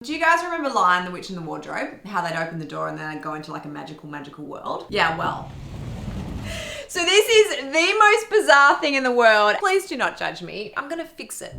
Do you guys remember Lion, the Witch and the Wardrobe? How they'd open the door and then they'd go into like a magical world? Yeah, well. So this is the most bizarre thing in the world. Please do not judge me. I'm gonna fix it.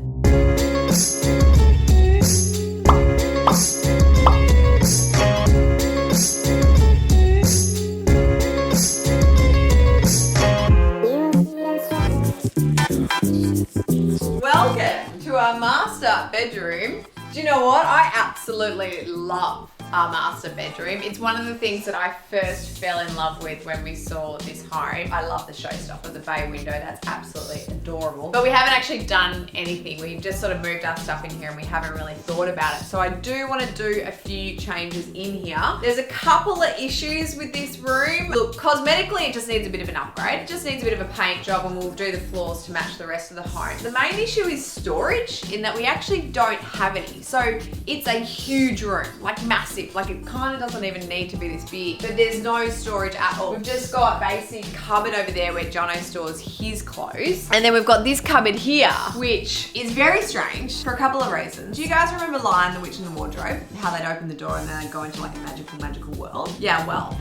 Welcome to our master bedroom. Do you know what? I absolutely love our master bedroom. It's one of the things that I first fell in love with when we saw this home. I love the showstopper, the bay window. That's absolutely adorable. But we haven't actually done anything. We've just sort of moved our stuff in here and we haven't really thought about it. So I do want to do a few changes in here. There's a couple of issues with this room. Look, cosmetically, it just needs a bit of an upgrade. It just needs a bit of a paint job and we'll do the floors to match the rest of the home. The main issue is storage, in that we actually don't have any. So it's a huge room, like massive. Like it kind of doesn't even need to be this big, but there's no storage at all. We've just got basic cupboard over there where Jono stores his clothes. And then we've got this cupboard here, which is very strange for a couple of reasons. Do you guys remember Lion, the Witch and the Wardrobe? How they'd open the door and then they'd go into like a magical world? Yeah, well.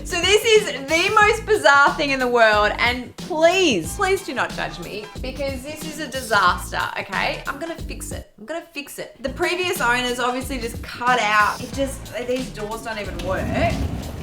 So this is the most bizarre thing in the world, and please do not judge me because this is a disaster, okay? I'm gonna fix it. I'm gonna fix it. The previous owners obviously just cut out, these doors don't even work.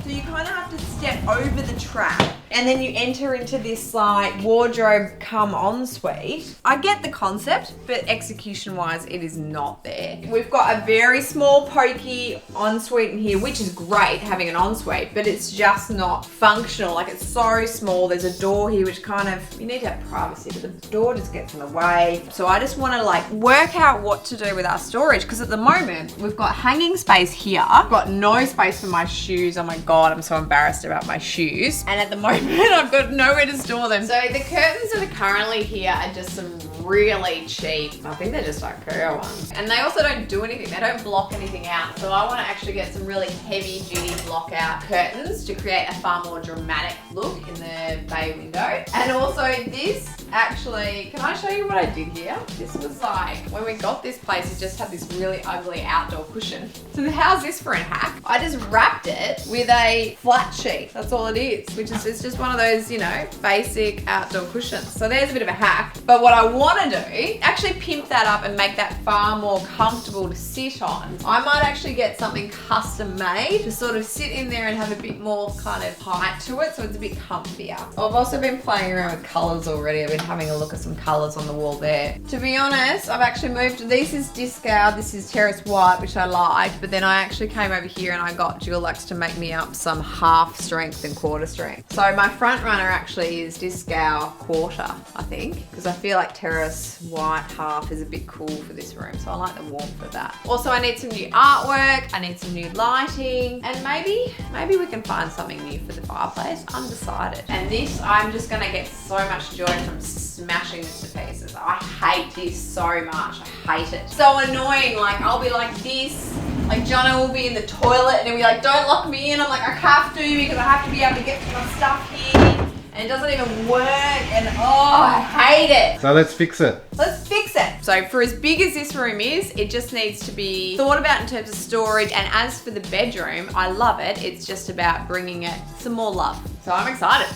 So you kind of have to step over the trap and then you enter into this like wardrobe come ensuite. I get the concept, but execution wise, it is not there. We've got a very small pokey ensuite in here, which is great having an ensuite, but it's just not functional. Like it's so small. There's a door here, which kind of, you need to have privacy, but the door just gets in the way. So I just want to like work out what to do with our storage, because at the moment we've got hanging space here. I've got no space for my shoes. Oh my God, I'm so embarrassed about my shoes. And at the moment I've got nowhere to store them. So the curtains that are currently here are just some really cheap, I think they're just IKEA ones. And they also don't do anything. They don't block anything out. So I want to actually get some really heavy duty block out curtains to create a far more dramatic look in the bay window. And also this actually, can I show you what I did here? This was like, when we got this place, it just had this really ugly outdoor cushion. So how's this for a hack? I just wrapped it with a flat sheet. That's all it is, which is it's just one of those, you know, basic outdoor cushions. So there's a bit of a hack. But what I want to do, actually pimp that up and make that far more comfortable to sit on. I might actually get something custom made to sort of sit in there and have a bit more kind of height to it, so it's a bit comfier. I've also been playing around with colours already. I've been having a look at some colours on the wall there. To be honest, I've actually moved, this is discount, this is terrace white, which I like, but then I actually came over here and I got Dulux to make me up some half strength and quarter strength. So my front runner actually is Discal quarter, I think, because I feel like terrace white half is a bit cool for this room. So I like the warmth of that. Also, I need some new artwork. I need some new lighting, and maybe we can find something new for the fireplace. Undecided. And this, I'm just gonna get so much joy from smashing this to pieces. I hate this so much. I hate it. So annoying. Like I'll be like this. Like Jono will be in the toilet and he'll be like, don't lock me in. I'm like, I have to because I have to be able to get my stuff here. And it doesn't even work, and oh, I hate it. So let's fix it. Let's fix it. So for as big as this room is, it just needs to be thought about in terms of storage. And as for the bedroom, I love it. It's just about bringing it some more love. So I'm excited.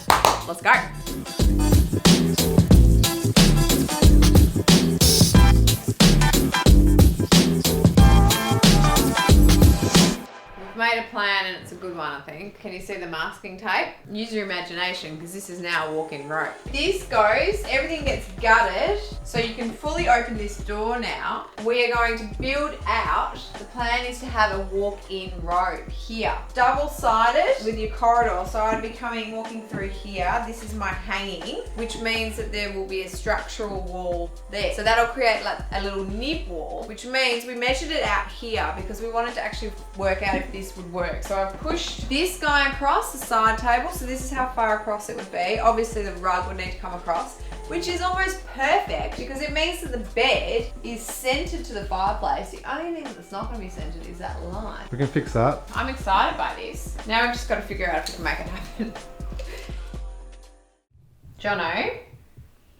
Let's go. Made a plan and it's a good one, I think. Can you see the masking tape? Use your imagination because this is now a walk-in rope. This goes, everything gets gutted, so you can fully open this door now. We are going to build out, the plan is to have a walk-in robe here. Double-sided with your corridor, so I'd be walking through here. This is my hanging, which means that there will be a structural wall there. So that'll create like a little nib wall, which means we measured it out here because we wanted to actually work out if this would work. So I've pushed this guy across the side table, so this is how far across it would be. Obviously the rug would need to come across, which is almost perfect because it means that the bed is centered to the fireplace. The only thing that's not going to be centered is that line. We can fix that. I'm excited by this. Now we've just got to figure out if we can make it happen. Jono,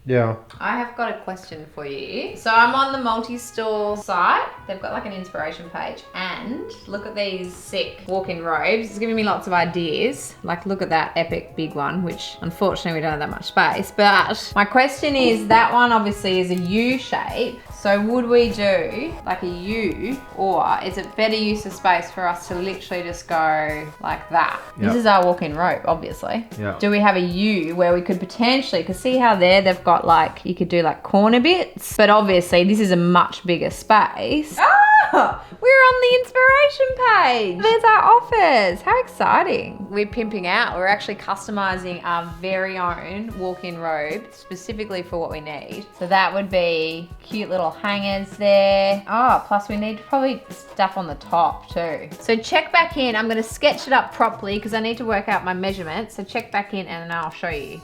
Yeah. I have got a question for you. So I'm on the multi-store site. They've got like an inspiration page, and look at these sick walk-in robes. It's giving me lots of ideas. Like look at that epic big one, which unfortunately we don't have that much space. But my question is, that one obviously is a U shape. So would we do like a U, or is it better use of space for us to literally just go like that? Yep. This is our walk-in robe, obviously. Yeah. Do we have a U where we could potentially, because see how there they've got like, you could do like corner bits, but obviously this is a much bigger space. Ah, we're on the inspiration page. There's our office. How exciting. We're pimping out. We're actually customizing our very own walk-in robe specifically for what we need. So that would be cute little hangers there. Oh, plus we need probably stuff on the top too. So check back in. I'm going to sketch it up properly because I need to work out my measurements. So check back in and then I'll show you.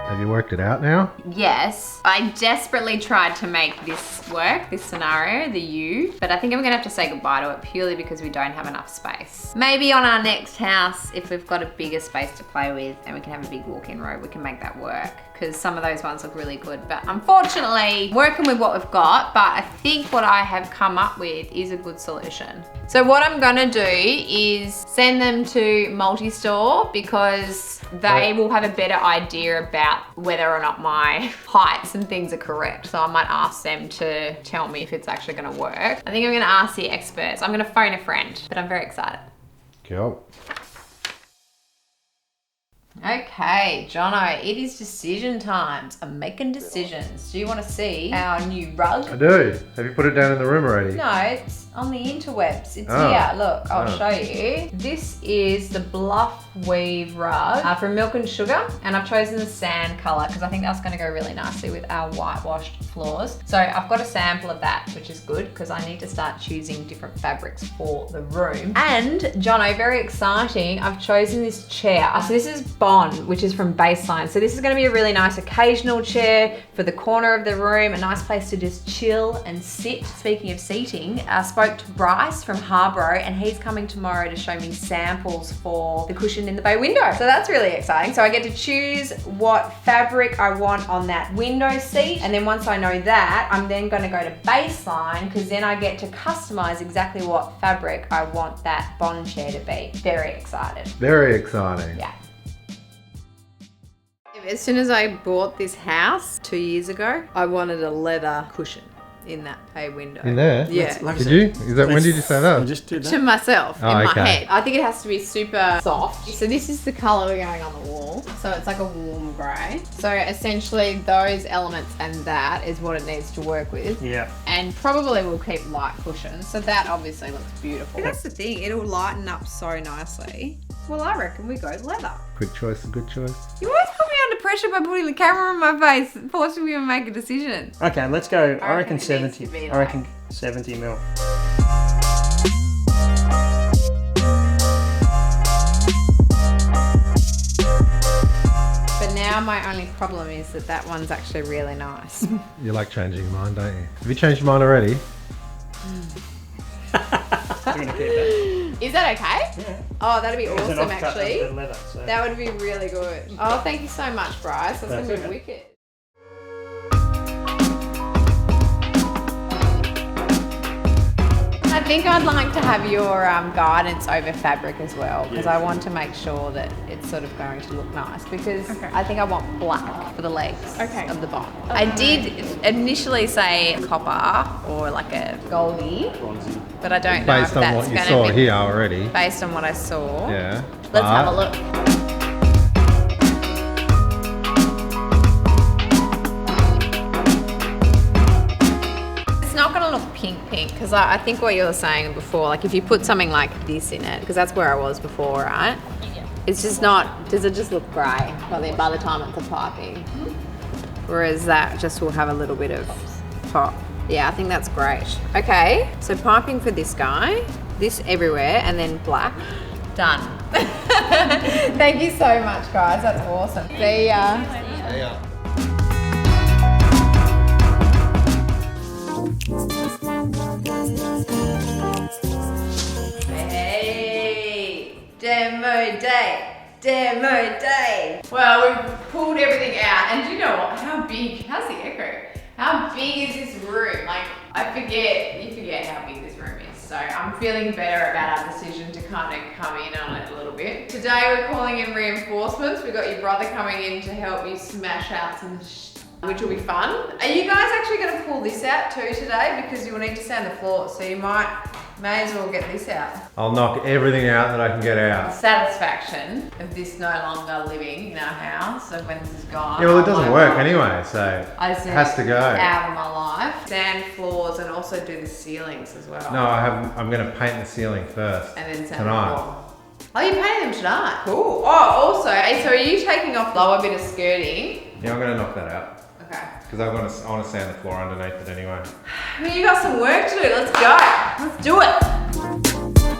Have you worked it out now? Yes, I desperately tried to make this work, this scenario, the U, but I think I'm gonna have to say goodbye to it purely because we don't have enough space. Maybe on our next house, if we've got a bigger space to play with and we can have a big walk-in robe, we can make that work, because some of those ones look really good. But unfortunately, working with what we've got, but I think what I have come up with is a good solution. So what I'm gonna do is send them to multi-store because they will have a better idea about whether or not my heights and things are correct. So I might ask them to tell me if it's actually gonna work. I think I'm gonna ask the experts. I'm gonna phone a friend, but I'm very excited. Cool. Okay, Jono, it is decision times. I'm making decisions. Do you want to see our new rug? I do. Have you put it down in the room already? No, it's on the interwebs. It's here. Look, I'll show you. This is the Bluff Weave rug from Milk and Sugar, and I've chosen the sand color because I think that's going to go really nicely with our whitewashed floors. So I've got a sample of that, which is good because I need to start choosing different fabrics for the room. And Jono, very exciting, I've chosen this chair. So this is Bond, which is from Baseline. So this is going to be a really nice occasional chair for the corner of the room, a nice place to just chill and sit. Speaking of seating, I spoke to Bryce from Harborough, and he's coming tomorrow to show me samples for the cushion in the bay window. So that's really exciting. So I get to choose what fabric I want on that window seat, and then once I know that, I'm then going to go to Baseline because then I get to customize exactly what fabric I want that Bond chair to be. Very excited. Very exciting. Yeah. As soon as I bought this house 2 years ago, I wanted a leather cushion in that bay window. In there? Yeah. Did you? Is that, when did you say that? Just did To that. myself, in my okay. head. I think it has to be super soft. So this is the colour going on the wall. So it's like a warm grey. So essentially those elements and that is what it needs to work with. Yeah. And probably we'll keep light cushions. So that obviously looks beautiful. That's the thing, it'll lighten up so nicely. Well, I reckon we go leather. Good choice, a good choice. You always put me under pressure by putting the camera in my face, forcing me to make a decision. Okay, let's go. I reckon it needs 70. to be I reckon 70 mil. But now my only problem is that that one's actually really nice. You like changing your mind, don't you? Have you changed your mind already? You're gonna keep that. Is that okay? Yeah. Oh, that'd be It's an awesome, offcut of actually. the leather, so. That would be really good. Oh, thank you so much, Bryce. That's That's gonna be okay. wicked. I think I'd like to have your guidance over fabric as well, because I want to make sure that it's sort of going to look nice, because I think I want black for the legs of the bottom. I did initially say copper or like a goldy, but I don't know if Based on that's what you going saw to be here already. based on what I saw. Yeah. Let's have a look. It's not going to look pink because I think what you were saying before, like if you put something like this in it, because that's where I was before, right? Yeah. It's just not, does it just look grey by the time it's a piping? Whereas that just will have a little bit of pop. Yeah, I think that's great. Okay, so piping for this guy, this everywhere, and then black. Done. Thank you so much, guys. That's awesome. See ya. See ya. Hey, Demo day. Well, we've pulled everything out, and do you know what? How big? How's the echo? How big is this room? Like, you forget how big this room is. So I'm feeling better about our decision to kind of come in on it a little bit. Today we're calling in reinforcements. We've got your brother coming in to help you smash out some which will be fun. Are you guys actually going to pull this out too today? Because you will need to sand the floor, so you may as well get this out. I'll knock everything out that I can get out. Satisfaction of this no longer living in our house, so when this is gone. Yeah, well, it doesn't work anyway, so it has to go. Out of my life. Sand floors and also do the ceilings as well. No, I'm going to paint the ceiling first. And then sand tonight. the floor. Oh, you're painting them tonight? Cool. Oh, also, so are you taking off the lower bit of skirting? Yeah, I'm going to knock that out. Okay. Because I want to sand the floor underneath it anyway. I mean, you got some work to do. Let's go. Let's do it.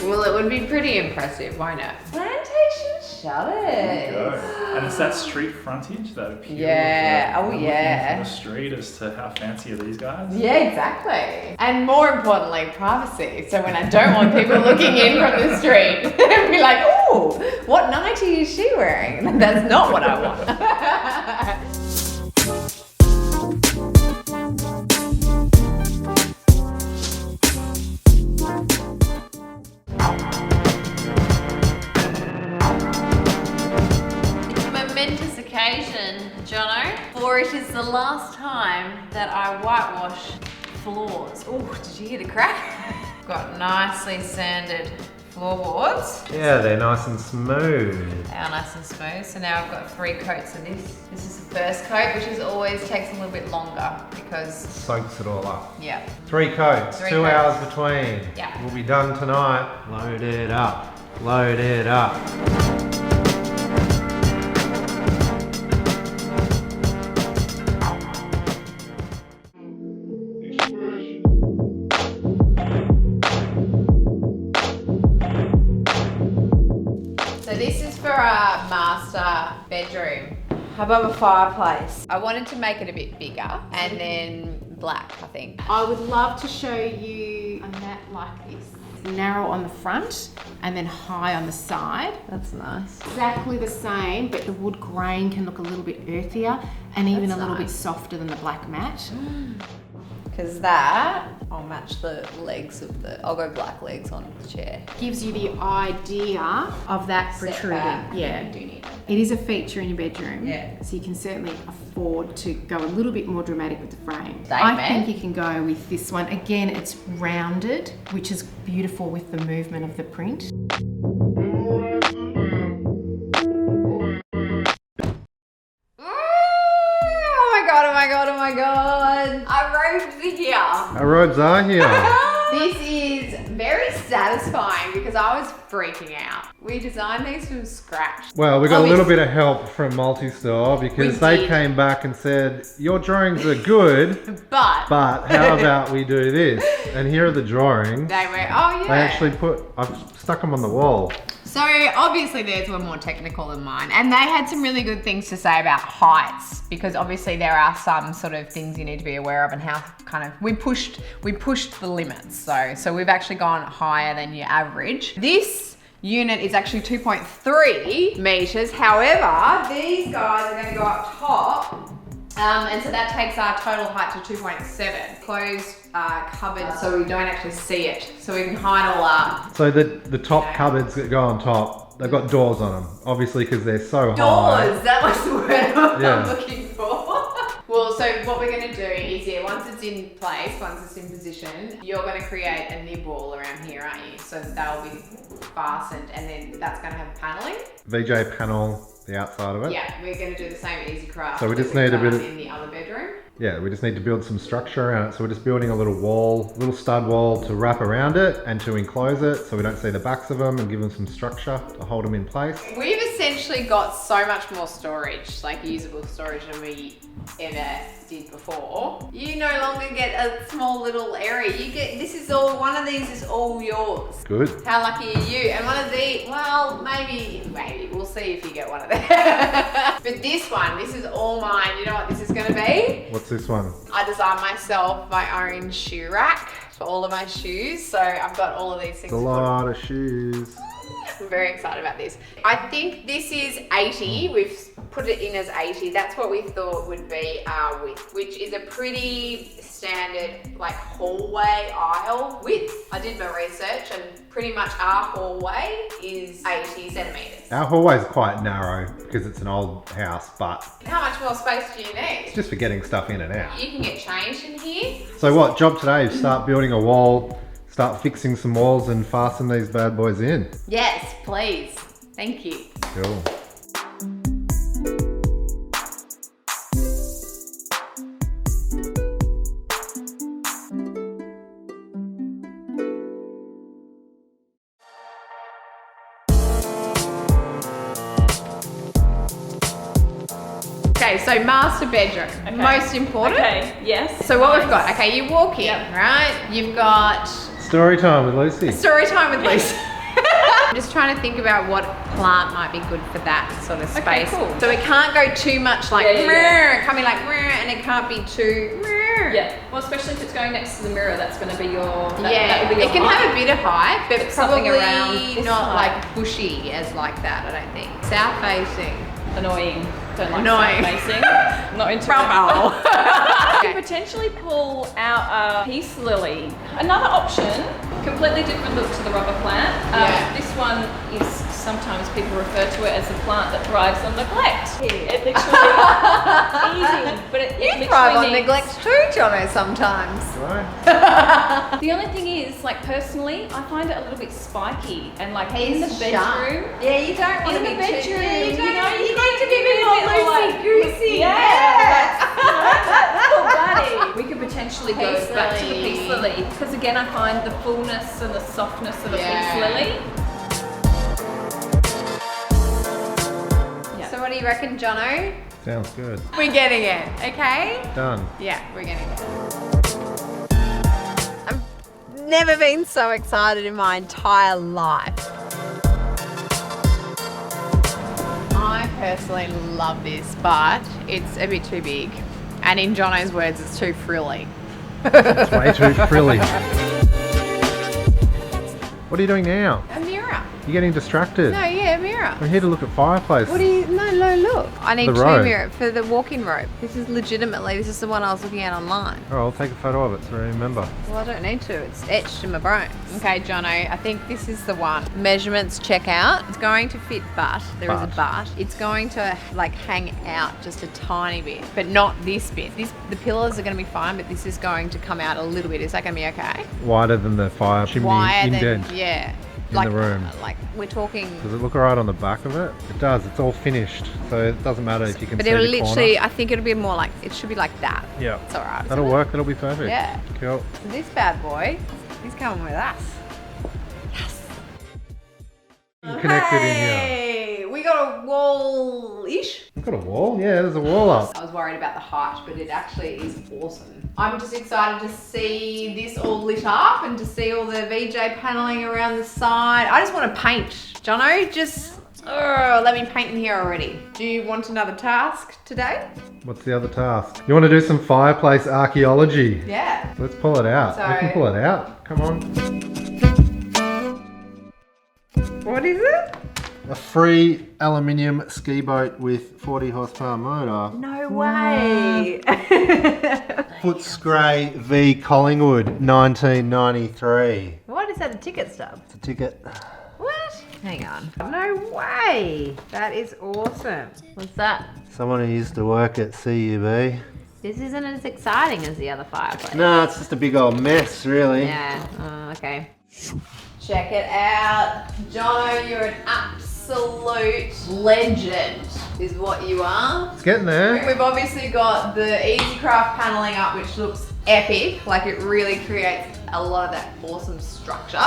Well, it would be pretty impressive, why not? Plantation shutters. There you go. And it's that street frontage, that appeal. Yeah, of oh looking yeah. from the street as to how fancy are these guys. Yeah, exactly. And more importantly, privacy. So when I don't want people looking in from the street, be like, ooh, what nightie is she wearing? That's not what I want. Momentous occasion, Jono, for it is the last time that I whitewash floors. Oh, did you hear the crack? Got nicely sanded floorboards. Yeah, they're nice and smooth. They are nice and smooth. So now I've got 3 coats of this. This is the first coat, which is always takes a little bit longer because Soaks it all up. yeah. 3 coats, 3 2 coats. hours between. Yeah. We'll be done tonight. Load it up. Load it up. So this is for our master bedroom. Above a fireplace. I wanted to make it a bit bigger and then black, I think. I would love to show you a mat like this. Narrow on the front and then high on the side. That's nice. Exactly the same, but the wood grain can look a little bit earthier and even That's a little bit nice. softer than the black mat. Because that, I'll match the legs of I'll go black legs on the chair. Gives you the idea of that Step protruding. back. Yeah. You do need it. It is a feature in your bedroom. Yeah. So you can certainly afford to go a little bit more dramatic with the frame. Statement. I think you can go with this one. Again, it's rounded, which is beautiful with the movement of the print. Oh my god, oh my god. Our robes are here. Our robes are here. This is very satisfying because I was freaking out. We designed these from scratch. Well, we got Oh, a little we- bit of help from Multi-Store because We they did. came back and said, your drawings are good, But but how about we do this? And here are the drawings. they were, oh yeah. They actually I've stuck them on the wall. So obviously theirs were more technical than mine, and they had some really good things to say about heights because obviously there are some sort of things you need to be aware of and how kind of we pushed the limits. So we've actually gone higher than your average. This unit is actually 2.3 meters. However, these guys are going to go up top. And so that takes our total height to 2.7. Closed cupboard so we don't actually see it. So we can hide all up. So the top cupboards that go on top, they've got doors on them, obviously because they're so high. Doors, that was the word Yeah. I'm looking for. Well, so what we're going to do is, yeah, once it's in place, once it's in position, you're going to create a nib wall around here, aren't you? So they'll be fastened and then that's going to have paneling. VJ panel, the outside of it. Yeah, we're going to do the same at Easy Craft. So we just that we've need a bit done of- in the other bedroom. Yeah, we just need to build some structure around it. So we're just building a little wall, little stud wall to wrap around it and to enclose it so we don't see the backs of them and give them some structure to hold them in place. We've essentially got so much more storage, like usable storage, than we ever did before. You no longer get a small little area. You get, this is all, one of these is all yours. Good. How lucky are you? And one of these, well, maybe, we'll see if you get one of them. But this one, this is all mine. You know what this is gonna be? What's this one? I designed myself my own shoe rack for all of my shoes. So I've got all of these things. It's a lot of shoes. I'm very excited about this. I think this is 80. We've put it in as 80. That's what we thought would be our width, which is a pretty standard like hallway aisle width. I did my research and pretty much our hallway is 80 centimeters. Our hallway is quite narrow because it's an old house, but How much more space do you need? it's just for getting stuff in and out. You can get changed in here. So what, job today is start building a wall, start fixing some walls and fasten these bad boys in. Yes, please. Thank you. Cool. Okay, so master bedroom, most important. Okay, yes. So what we've got, okay, you walk in, Yep. right? You've got Story time with Lucy. story time with Lisa. I'm just trying to think about what plant might be good for that sort of Okay, space. cool. So it can't go too much like, Yeah, yeah. it can't be like, and it can't be too, Yeah, well, especially if it's going next to the mirror, that's going to be your. yeah, that will be your it can height. have a bit of height, but Put something probably around this not height. like bushy as like that, I don't think. South facing. Annoying. Don't like Annoying. facing. Not into Bravo. it. You could potentially pull out a peace lily. Another option, completely different look to the rubber plant. Yeah. This one is sometimes people refer to it as a plant that thrives on neglect. It literally easy, but it You literally thrive on needs- neglect too, Jono, sometimes. Right? The only thing is, like personally, I find it a little bit spiky and like in the He's bedroom. sharp. Yeah, you don't want In to the be too, bedroom, yeah, you don't, you you know, need to be a you bit more need to be loosey-goosey. That's cool, buddy. We could potentially go Peace back to the lily. peace lily because again, I find the fullness and the softness of a Yeah. peace lily. Yeah. So what do you reckon, Jono? Sounds good. We're getting it, okay? Done. Yeah, we're getting it. I've never been so excited in my entire life. I personally love this, but it's a bit too big. And in Jono's words, it's too frilly. It's way too frilly. What are you doing now? A mirror. You're getting distracted. No, yeah, a mirror. We're here to look at Fireplace. What do you, no, look. I need The two robe. mirrors for the walk-in robe. This is legitimately, this is the one I was looking at online. Oh, I'll take a photo of it so I remember. Well, I don't need to. It's etched in my brain. Okay, Jono, I think this is the one. Measurements check out. It's going to fit but. There is a but. It's going to like hang out just a tiny bit, but not this bit. The pillars are going to be fine, but this is going to come out a little bit. Is that going to be okay? Wider than the fire chimney Wider indent. than, yeah. in the room. Like we're talking. Does it look alright on the back of it? It does. It's all finished, so it doesn't matter if you can But see it'll the literally, corner. I think it'll be more like, it should be like that. Yeah. It's alright. That'll work. That'll be perfect. Yeah. Cool. This bad boy, he's coming with us. Connected in here. Hey, we got a wall-ish. We've got a wall. Yeah, there's a wall up. I was worried about the height, but it actually is awesome. I'm just excited to see this all lit up and to see all the VJ paneling around the side. I just want to paint, Jono. Just let me paint in here already. Do you want another task today? What's the other task? You want to do some Fireplace archaeology? Yeah. Let's pull it out. So- We can pull it out. Come on. What is it? A free aluminium ski boat with 40 horsepower motor. No way. Footscray v Collingwood, 1993. What is that, a ticket stub? It's a ticket. What? Hang on. No way. That is awesome. What's that? Someone who used to work at CUB. This isn't as exciting as the other fireplace. No, it's just a big old mess, really. Yeah, okay. Check it out. Jono, you're an absolute legend, is what you are. It's getting there. We've obviously got the EasyCraft paneling up, which looks epic. Like it really creates a lot of that awesome structure.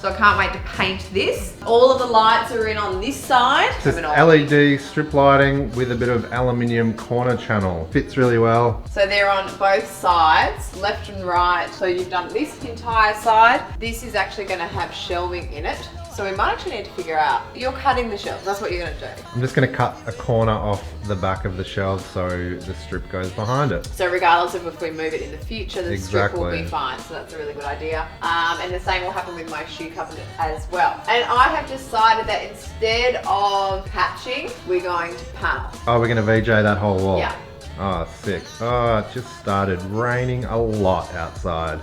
So I can't wait to paint this. All of the lights are in on this side. Just LED strip lighting with a bit of aluminium corner channel. Fits really well. So they're on both sides, left and right. So you've done this entire side. This is actually going to have shelving in it. So we might actually need to figure out, you're cutting the shelves, that's what you're going to do. I'm just going to cut a corner off the back of the shelf so the strip goes behind it. So regardless of if we move it in the future, the strip will be fine. So that's a really good idea. And the same will happen with my shoe cabinet as well. And I have decided that instead of patching, we're going to panel. Oh, we're going to VJ that whole wall? Yeah. Oh, sick. Oh, it just started raining a lot outside.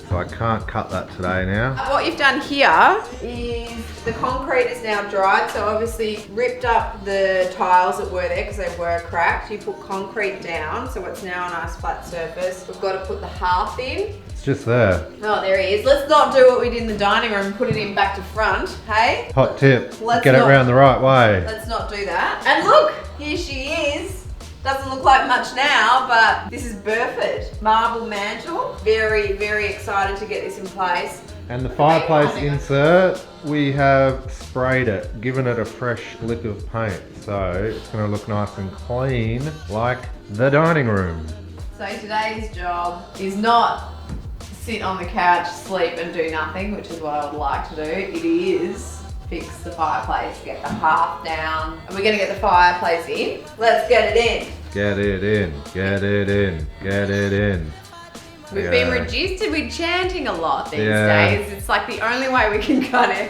So I can't cut that today now. What you've done here is the concrete is now dried. So obviously ripped up the tiles that were there because they were cracked. You put concrete down, so it's now a nice flat surface. We've got to put the hearth in. It's just there. Oh, there he is. Let's not do what we did in the dining room and put it in back to front, hey? Hot tip. Let's Get it not- around the right way. Let's not do that. And look, here she is. Doesn't look like much now, but this is Burford. Marble mantle. Very, very excited to get this in place. And the fireplace insert, we have sprayed it, given it a fresh lick of paint. So it's going to look nice and clean, like the dining room. So today's job is not sit on the couch, sleep and do nothing, which is what I would like to do. It is fix the fireplace, get the hearth down. And we're gonna get the fireplace in. Let's get it in. Get it in, get it in, get it in. We've been reduced to be chanting a lot these Yeah. days. It's like the only way we can kind of,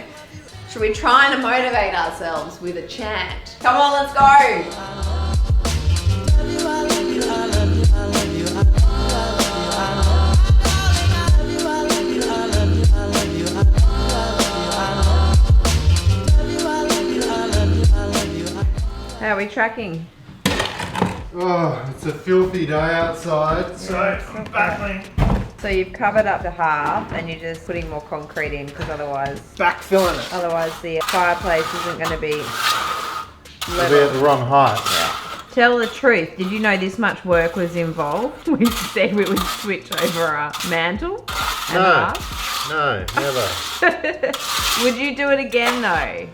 should we try and motivate ourselves with a chant? Come on, let's go. How are we tracking? Oh, it's a filthy day outside. So I'm battling. So you've covered up the hearth and you're just putting more concrete in because otherwise Backfilling it. the fireplace isn't going to be It'll be at the wrong height. Tell the truth, did you know this much work was involved? We said we would switch over a mantle and No. hearth. No, never. Would you do it again though?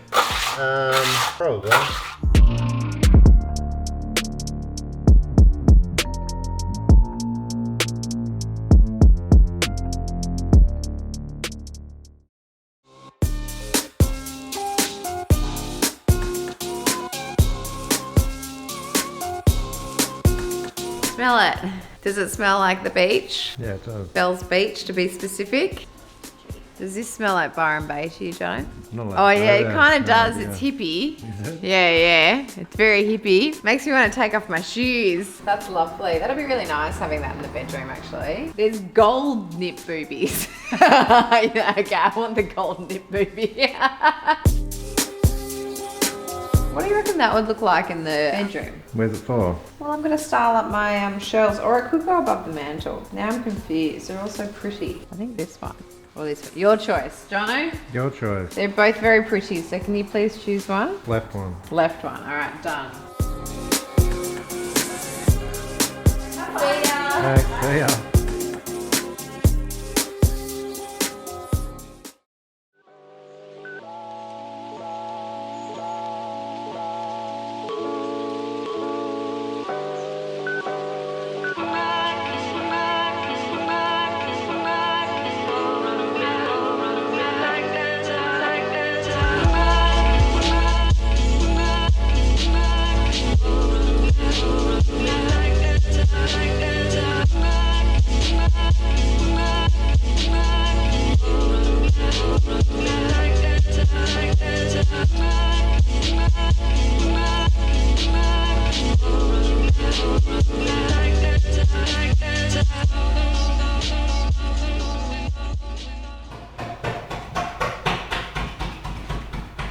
Probably. Smell it. Does it smell like the beach? Yeah, it does. Bell's Beach to be specific. Does this smell like Byron Bay to you, Jono? Not like Oh yeah, it that, kind of yeah. does. It's hippie. Yeah. It's very hippie. Makes me want to take off my shoes. That's lovely. That'll be really nice having that in the bedroom actually. There's gold nip boobies. Yeah, okay, I want the gold nip boobie. What do you reckon that would look like in the bedroom? Where's it for? Well, I'm going to style up my shelves, or it could go above the mantle. Now I'm confused. They're all so pretty. I think this one. Or this one. Your choice. Jono? Your choice. They're both very pretty, so can you please choose one? Left one. Left one. All right, done. See ya. Thanks, see ya.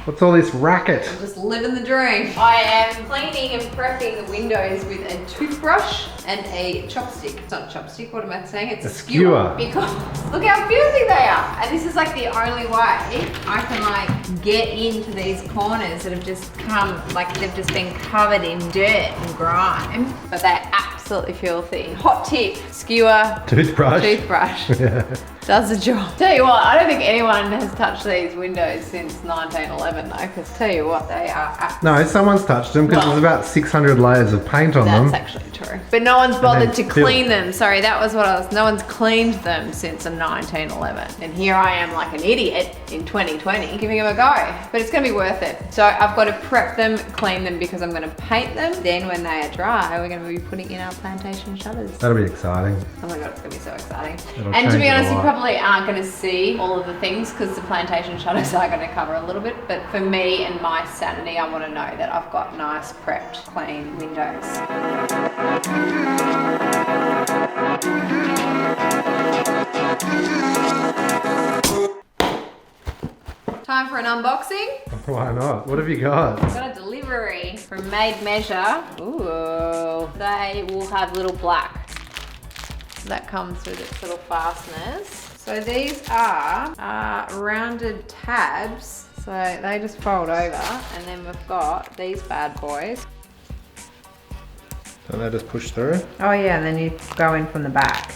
What's all this racket? Just living the dream. I am cleaning and prepping the windows with a toothbrush and a chopstick. It's not a chopstick, what am I saying? It's a skewer. Because look how filthy they are. And this is like the only way I can like get into these corners that have just come, like they've just been covered in dirt and grime. But they're absolutely filthy. Hot tip, skewer, Toothbrush. toothbrush. Yeah. does the job. Tell you what, I don't think anyone has touched these windows since 1911 though, because tell you what, they are No, someone's touched them because there's about 600 layers of paint on them. That's actually true. But no one's bothered to then clean them. Sorry, that was what I was. No one's cleaned them since 1911. And here I am like an idiot in 2020 giving them a go. But it's gonna be worth it. So I've got to prep them, clean them because I'm gonna paint them. Then when they are dry, we're gonna be putting in our plantation shutters. That'll be exciting. Oh my god, it's gonna be so exciting. It'll And to change be it a honest, you lot. probably aren't gonna see all of the things because the plantation shutters are gonna cover a little bit. But for me and my sanity, I wanna know that I've got nice, prepped, clean windows. Time for an unboxing. Why not? What have you got? Got a delivery from Made Measure. Ooh, they will have little black. That comes with its little fasteners. So these are rounded tabs. So they just fold over, and then we've got these bad boys. Don't they just push through? Oh yeah, and then you go in from the back.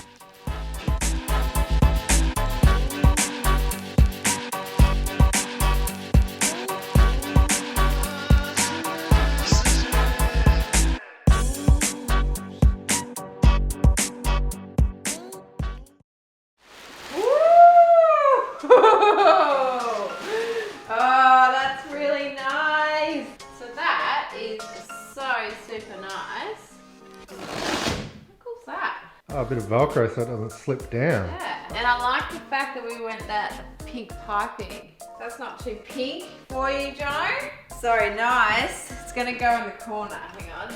Oh, that's really nice. So that is so super nice. How cool's that? Oh, a bit of Velcro so it doesn't slip down. Yeah, and I like the fact that we went that pink piping. That's not too pink for you, Joe. So nice. It's gonna go in the corner. Hang on.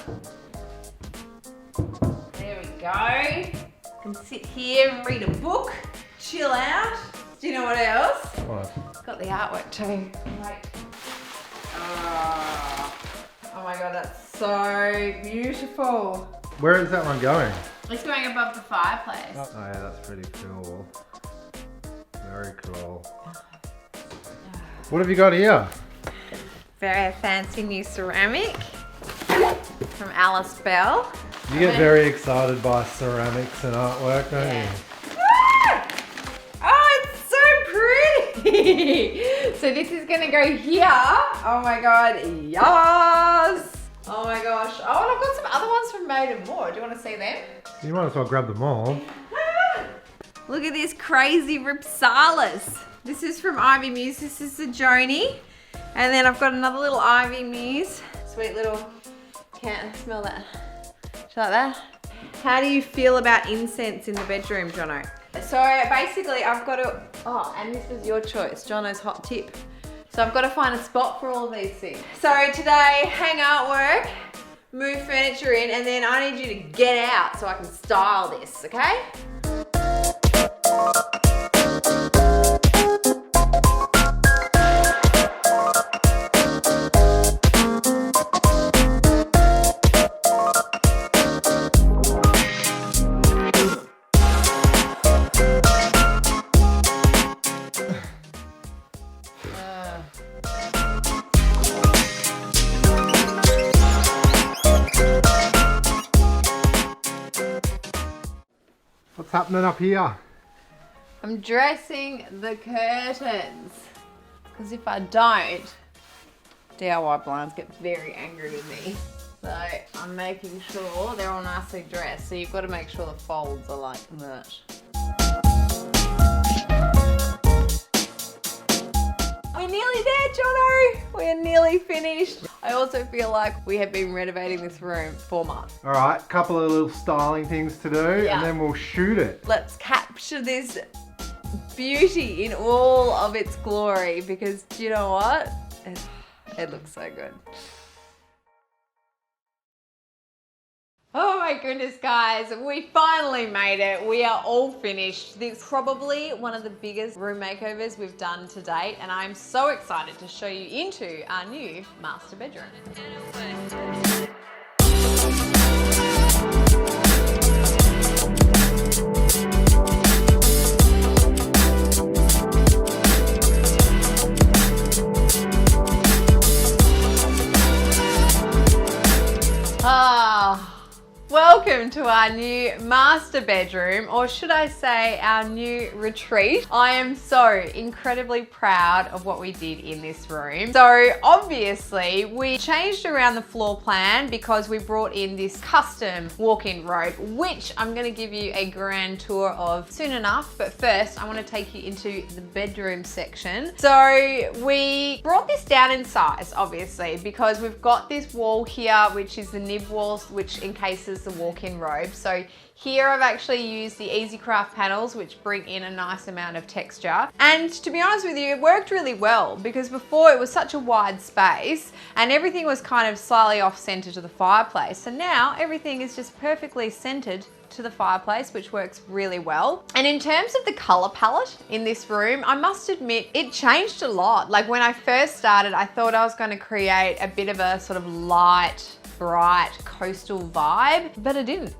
There we go. Can sit here and read a book, chill out. Do you know what else? What? It's got the artwork too. Wait. Oh my god, that's so beautiful. Where is that one going? It's going above the fireplace. Oh yeah, that's pretty cool. Very cool. What have you got here? Very fancy new ceramic from Alice Bell. You get very excited by ceramics and artwork, don't Yeah. you? Oh, it's so pretty. So this is gonna go here. Oh my god, yes. Oh my gosh. Oh, and I've got some other ones from Made and More. Do you want to see them? You might as well grab them all. Look at this crazy Ripsalis. This is from Ivy Muse. This is the Joni. And then I've got another little Ivy Muse. Sweet little, can't smell that. Do you like that? How do you feel about incense in the bedroom, Jono? So basically I've got to, oh, and this is your choice, Jono's hot tip. So I've got to find a spot for all of these things. So today, hang artwork, move furniture in, and then I need you to get out so I can style this, okay? What's happening up here? I'm dressing the curtains, because if I don't, DIY blinds get very angry with me. So I'm making sure they're all nicely dressed. So you've got to make sure the folds are like that. We're nearly there, Jono. We're nearly finished. I also feel like we have been renovating this room for months. All right, couple of little styling things to do, Yeah. and then we'll shoot it. Let's capture this beauty in all of its glory, because do you know what? It looks so good. Oh my goodness, guys, we finally made it. We are all finished. This is probably one of the biggest room makeovers we've done to date, and I'm so excited to show you into our new master bedroom. Welcome welcome to our new master bedroom, or should I say our new retreat. I am so incredibly proud of what we did in this room. So obviously we changed around the floor plan because we brought in this custom walk-in robe, which I'm going to give you a grand tour of soon enough. But first I want to take you into the bedroom section. So we brought this down in size, obviously, because we've got this wall here, which is the nib wall, which encases the walk-in robe. So here I've actually used the EasyCraft panels, which bring in a nice amount of texture. And to be honest with you, it worked really well because before it was such a wide space and everything was kind of slightly off center to the fireplace. So now everything is just perfectly centered to the fireplace, which works really well. And in terms of the color palette in this room, I must admit it changed a lot. Like when I first started, I thought I was going to create a bit of a sort of light, bright coastal vibe, but I didn't.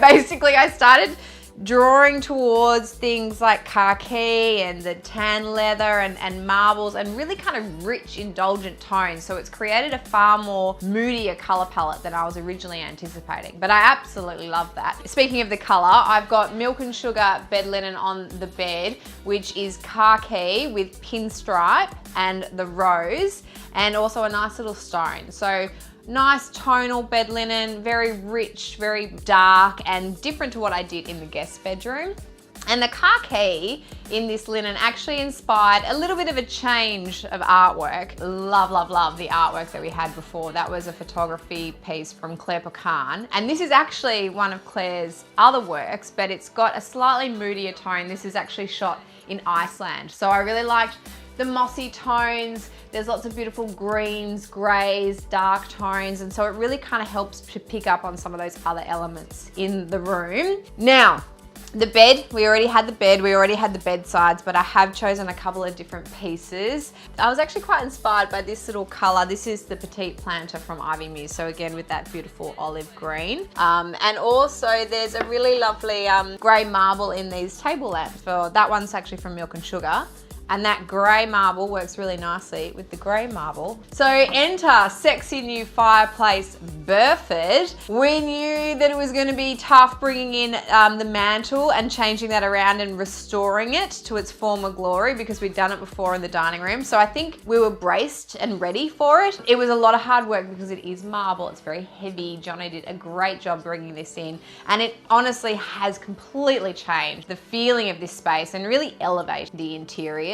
Basically, I started drawing towards things like khaki and the tan leather and marbles and really kind of rich, indulgent tones. So it's created a far more moodier color palette than I was originally anticipating. But I absolutely love that. Speaking of the color, I've got milk and sugar bed linen on the bed, which is khaki with pinstripe and the rose, and also a nice little stone. So nice tonal bed linen, very rich, very dark, and different to what I did in the guest bedroom. And the khaki in this linen actually inspired a little bit of a change of artwork. Love, love, love the artwork that we had before. That was a photography piece from Claire Pecan. And this is actually one of Claire's other works, but it's got a slightly moodier tone. This is actually shot in Iceland. So I really liked the mossy tones. There's lots of beautiful greens, grays, dark tones, and so it really kind of helps to pick up on some of those other elements in the room. Now, the bed, we already had the bed, we already had the bedsides, but I have chosen a couple of different pieces. I was actually quite inspired by this little color. This is the Petite Planter from Ivy Muse, so again with that beautiful olive green. And also there's a really lovely grey marble in these table lamps. So that one's actually from Milk and Sugar. And that grey marble works really nicely with the grey marble. So enter sexy new Fireplace Burford. We knew that it was going to be tough bringing in the mantle and changing that around and restoring it to its former glory because we'd done it before in the dining room. So I think we were braced and ready for it. It was a lot of hard work because it is marble. It's very heavy. Johnny did a great job bringing this in, and it honestly has completely changed the feeling of this space and really elevated the interior.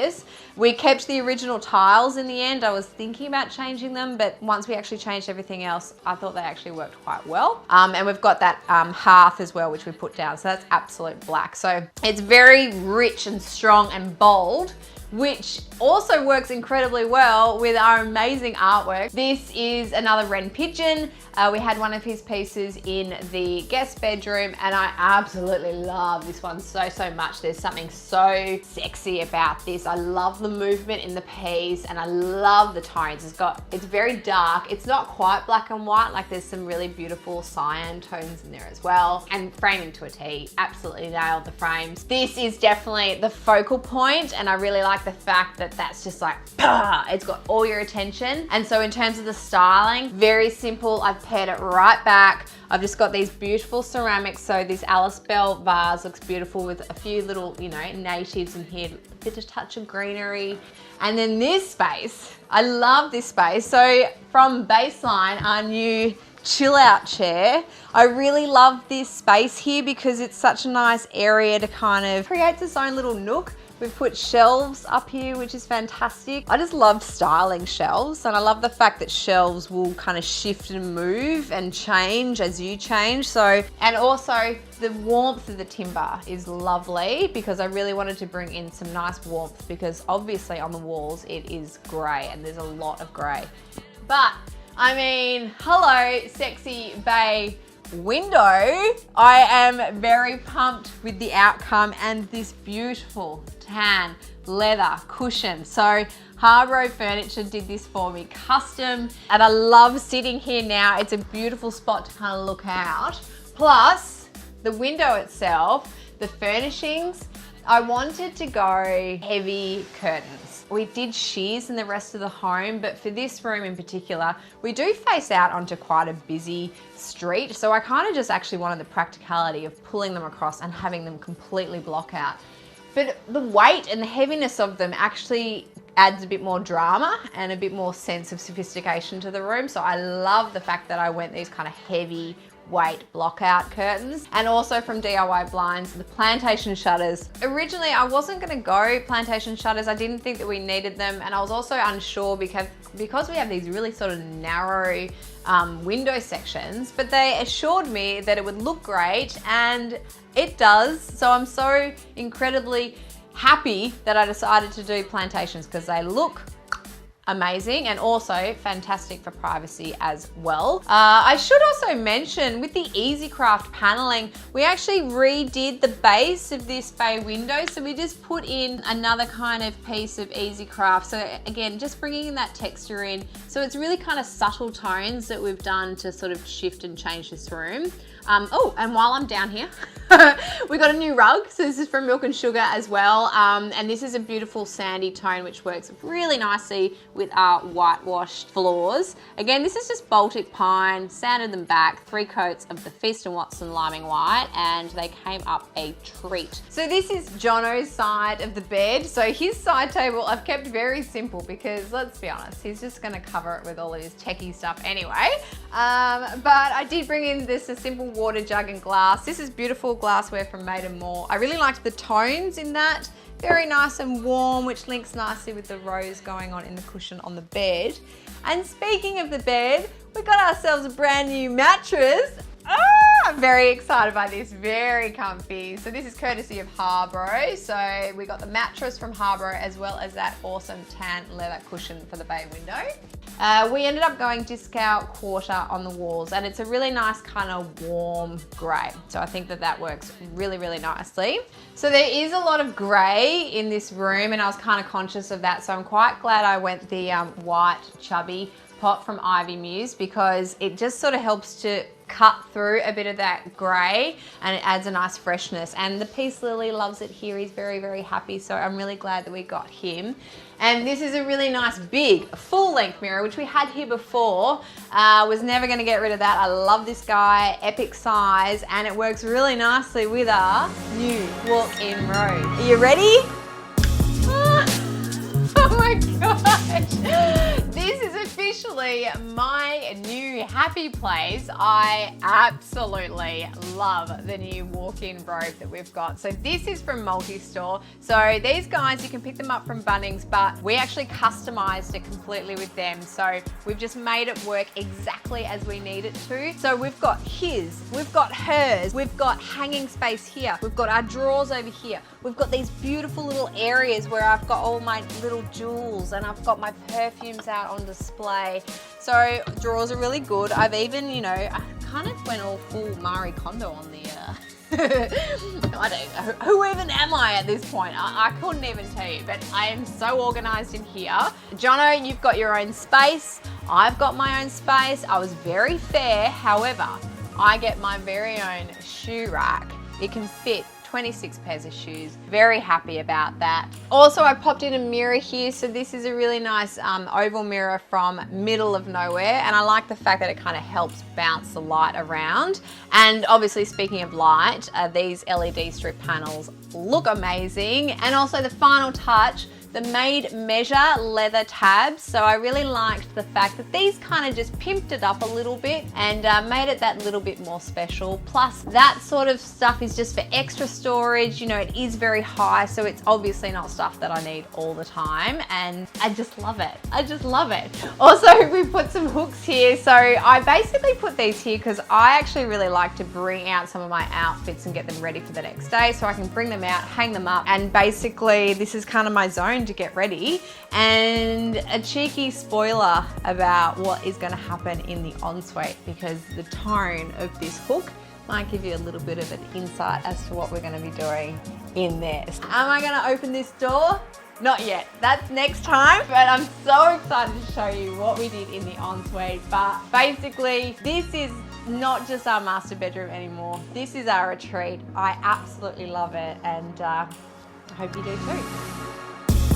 We kept the original tiles in the end. I was thinking about changing them, but once we actually changed everything else, I thought they actually worked quite well. And we've got that hearth as well, which we put down. So that's absolute black. So it's very rich and strong and bold, which also works incredibly well with our amazing artwork. This is another Wren Pigeon. We had one of his pieces in the guest bedroom, and I absolutely love this one so much. There's something so sexy about this. I love the movement in the piece, and I love the tones. It's very dark. It's not quite black and white, like there's some really beautiful cyan tones in there as well. And framing to a T, absolutely nailed the frames. This is definitely the focal point, and I really like the fact that that's just like, it's got all your attention. And so in terms of the styling, very simple. I've paired it right back. I've just got these beautiful ceramics. So this Alice Bell vase looks beautiful with a few little, natives in here, a bit of touch of greenery. And then this space, I love this space. So from Baseline, our new chill out chair, I really love this space here because it's such a nice area to kind of create its own little nook. We've put shelves up here, which is fantastic. I just love styling shelves, and I love the fact that shelves will kind of shift and move and change as you change. So, and also the warmth of the timber is lovely because I really wanted to bring in some nice warmth because obviously on the walls it is grey and there's a lot of grey. But I mean, hello, sexy bay window. I am very pumped with the outcome and this beautiful tan leather cushion. So Robe Furniture did this for me custom, and I love sitting here now. It's a beautiful spot to kind of look out. Plus the window itself, the furnishings, I wanted to go heavy curtains. We did sheers in the rest of the home, but for this room in particular, we do face out onto quite a busy street. So I kind of just actually wanted the practicality of pulling them across and having them completely block out. But the weight and the heaviness of them actually adds a bit more drama and a bit more sense of sophistication to the room. So I love the fact that I went these kind of heavy weight block out curtains, and also from DIY Blinds, the plantation shutters. Originally, I wasn't gonna go plantation shutters. I didn't think that we needed them, and I was also unsure because we have these really sort of narrow window sections, but they assured me that it would look great, and it does. So I'm so incredibly happy that I decided to do plantations because they look amazing and also fantastic for privacy as well. I should also mention with the EasyCraft paneling, we actually redid the base of this bay window. So we just put in another kind of piece of EasyCraft. So again, just bringing that texture in. So it's really kind of subtle tones that we've done to sort of shift and change this room. Oh, and while I'm down here, we got a new rug. So this is from Milk and Sugar as well. And this is a beautiful sandy tone, which works really nicely with our whitewashed floors. Again, this is just Baltic pine, sanded them back, 3 coats of the Feast & Watson Liming White, and they came up a treat. So this is Jono's side of the bed. So his side table, I've kept very simple because let's be honest, he's just gonna cover it with all of his techie stuff anyway. But I did bring in this, a simple water jug and glass. This is beautiful glassware from Maiden Moore. I really liked the tones in that. Very nice and warm, which links nicely with the rose going on in the cushion on the bed. And speaking of the bed, we got ourselves a brand new mattress. I'm very excited by this, very comfy. So this is courtesy of Harbro. So we got the mattress from Harbro as well as that awesome tan leather cushion for the bay window. We ended up going discount quarter on the walls, and it's a really nice kind of warm grey. So I think that that works really, really nicely. So there is a lot of grey in this room, and I was kind of conscious of that. So I'm quite glad I went the white chubby pot from Ivy Muse because it just sort of helps to cut through a bit of that grey and it adds a nice freshness. And the Peace Lily loves it here. He's very, very happy. So I'm really glad that we got him. And this is a really nice big full length mirror, which we had here before. Was never going to get rid of that. I love this guy, epic size, and it works really nicely with our new walk-in Robe. Are you ready? Oh my gosh. This is officially my new happy place. I absolutely love the new walk-in Robe that we've got. So this is from Multi-Store. So these guys, you can pick them up from Bunnings, but we actually customized it completely with them. So we've just made it work exactly as we need it to. So we've got his, we've got hers, we've got hanging space here, we've got our drawers over here. We've got these beautiful little areas where I've got all my little jewels and I've got my perfumes out on display. So drawers are really good. I've even, you know, I kind of went all full Marie Kondo on the, I don't know, who even am I at this point? I couldn't even tell you, but I am so organized in here. Jono, you've got your own space. I've got my own space. I was very fair. However, I get my very own shoe rack. It can fit 26 pairs of shoes. Very happy about that. Also, I popped in a mirror here. So this is a really nice oval mirror from Middle of Nowhere. And I like the fact that it kind of helps bounce the light around. And obviously, speaking of light, these LED strip panels look amazing. And also the final touch, the made measure leather tabs. So I really liked the fact that these kind of just pimped it up a little bit and made it that little bit more special. Plus that sort of stuff is just for extra storage. You know, it is very high, so it's obviously not stuff that I need all the time. And I just love it. I just love it. Also, we put some hooks here. So I basically put these here because I actually really like to bring out some of my outfits and get them ready for the next day. So I can bring them out, hang them up, and basically this is kind of my zone to get ready. And a cheeky spoiler about what is going to happen in the ensuite, because the tone of this hook might give you a little bit of an insight as to what we're going to be doing in there. Am I going to open this door? Not yet. That's next time, but I'm so excited to show you what we did in the ensuite. But basically, this is not just our master bedroom anymore. This is our retreat. I absolutely love it, and hope you do too.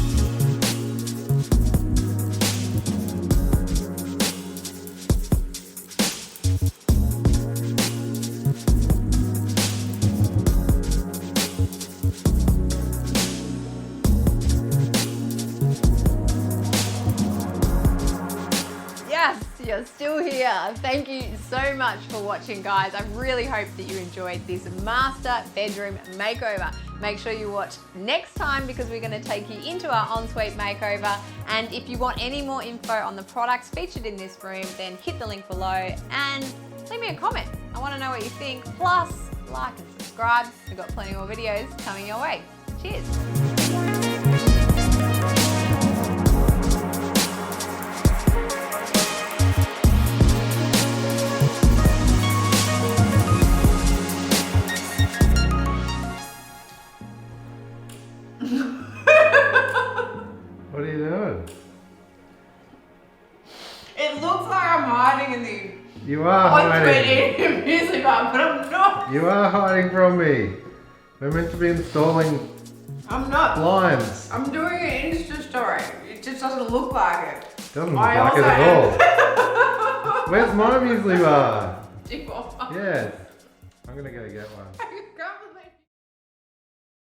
Yes, you're still here. Thank you so much for watching, guys. I really hope that you enjoyed this master bedroom makeover. Make sure you watch next time because we're going to take you into our ensuite makeover. And if you want any more info on the products featured in this room, then hit the link below and leave me a comment. I want to know what you think. Plus, like and subscribe. We've got plenty more videos coming your way. Cheers. What are you doing? It looks like I'm hiding in the You are hiding. ensuite music bar, but I'm not. You are hiding from me. We're meant to be installing I'm not. blinds. I'm doing an Insta story. It just doesn't look like it. Doesn't look I like it also at all. Where's my muesli bar? Do you want one? Yes. I'm gonna go get one. I can't believe